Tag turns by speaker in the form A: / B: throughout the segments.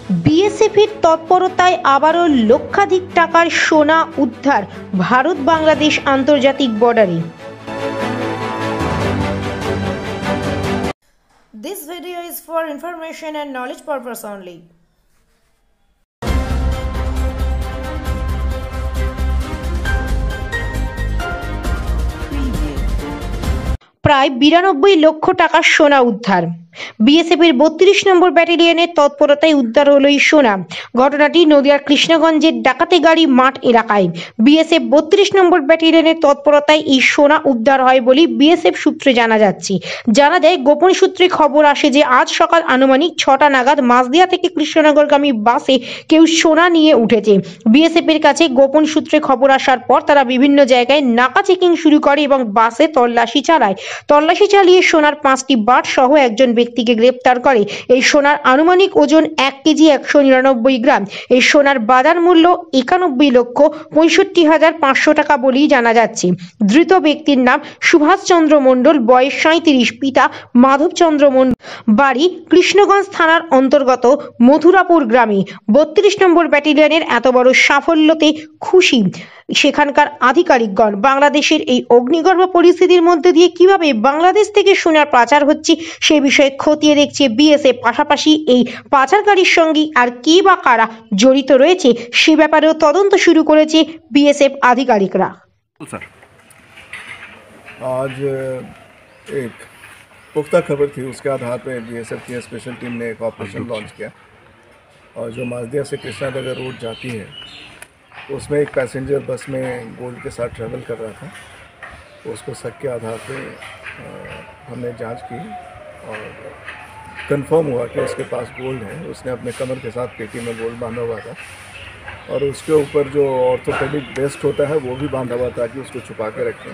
A: বিএসএফের তৎপরতায় আবারও লক্ষাধিক টাকার সোনা উদ্ধার ভারত বাংলাদেশ আন্তর্জাতিক বর্ডারে। This video is for information and knowledge purpose only. প্রায় 92 লক্ষ টাকার সোনা উদ্ধার। বিএসএফের 32 নম্বর ব্যাটালিয়নের তৎপরতায় উদ্ধার হলো এই সোনা। ঘটনাটি নদিয়ার কৃষ্ণগঞ্জের ডাকাতেগাড়ি মাঠ এলাকায়। বিএসএফ 32 নম্বর ব্যাটালিয়নের তৎপরতায় এই সোনা উদ্ধার হয় বলে বিএসএফ সূত্রে জানা যাচ্ছে। জানা যায়, গোপন সূত্রে খবর আসে যে আজ সকাল আনুমানিক 6টা নাগাদ মাঝদিয়া থেকে কৃষ্ণনগরগামী বাসে কেউ সোনা নিয়ে উঠেছে। বিএসএফ এর কাছে গোপন সূত্রে খবর আসার পর তারা বিভিন্ন জায়গায় নাকা চেকিং শুরু করে এবং বাসে তল্লাশি চালায়। তল্লাশি চালিয়ে সোনার 5টি বাট সহ একজন ব্যক্তিকে গ্রেপ্তার করে। এই সোনার আনুমানিক ওজন 1 কেজি 199 গ্রাম। এই সোনার বাজার মূল্য 91,65,500 টাকা বলেই জানা যাচ্ছে। ধৃত ব্যক্তির নাম সুভাষচন্দ্র মণ্ডল, বয়স 37, পিতা মাধবচন্দ্র মণ্ডল, বাড়ি কৃষ্ণগঞ্জ থানার অন্তর্গত মথুরাপুর গ্রামে। 32 নম্বর ব্যাটালিয়নের এত বড় সাফল্যতে খুশি সেখানকার আধিকারিকগণ। বাংলাদেশের এই অগ্নিগর্ভ পরিস্থিতির মধ্যে দিয়ে কিভাবে বাংলাদেশ থেকে সোনার পাচার হচ্ছে সে বিষয়ে খতিয়ে দেখছে বিএসএফ। পাশাপাশি এই পাচারকারীর সঙ্গে আর কে বা কারা জড়িত রয়েছে সে ব্যাপারেও তদন্ত শুরু করেছে বিএসএফ আধিকারিকরা।
B: आज एक पुख्ता खबर थी, उसके आधार पर बीएसएफ की स्पेशल टीम ने एक ऑपरेशन लॉन्च किया और जो माजदिया से कृष्णानगर रोड जाती है उसमें एक पैसेंजर बस में गोल्ड के साथ ट्रैवल कर रहा था। तो उसको शक के आधार पे हमने जांच की और कंफर्म हुआ कि उसके पास गोल्ड है। उसने अपने कमर के साथ पेटी में गोल्ड बांधा हुआ था और उसके ऊपर जो ऑर्थोपेडिक वेस्ट होता है वो भी बांधा हुआ था कि उसको छुपा के रखें।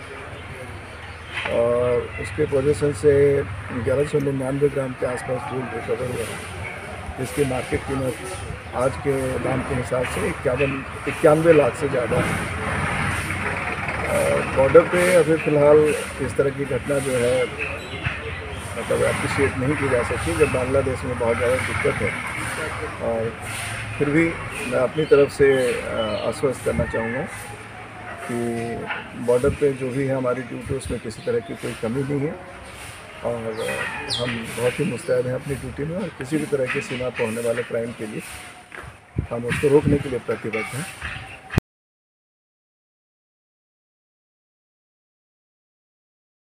B: और उसके पोजीशन से 1199 ग्राम के आसपास गोल्ड रिकवर हुआ है, जिसकी मार्केट कीमत आज के दाम के हिसाब से 91 लाख से ज़्यादा है। बॉर्डर पे अभी फ़िलहाल इस तरह की घटना जो है मतलब अप्रिशिएट नहीं की जा सकती, जब बांग्लादेश में बहुत ज़्यादा दिक्कत है। और फिर भी मैं अपनी तरफ से आश्वस्त करना चाहूँगा कि बॉर्डर पे जो भी है हमारी ड्यूटी, उसमें किसी तरह की कोई कमी नहीं है और हम बहुत ही मुस्तैद हैं अपनी ड्यूटी में। और किसी भी तरह की सीमा पर होने वाले क्राइम के लिए हम उसको रोकने के लिए प्रतिबद्ध हैं।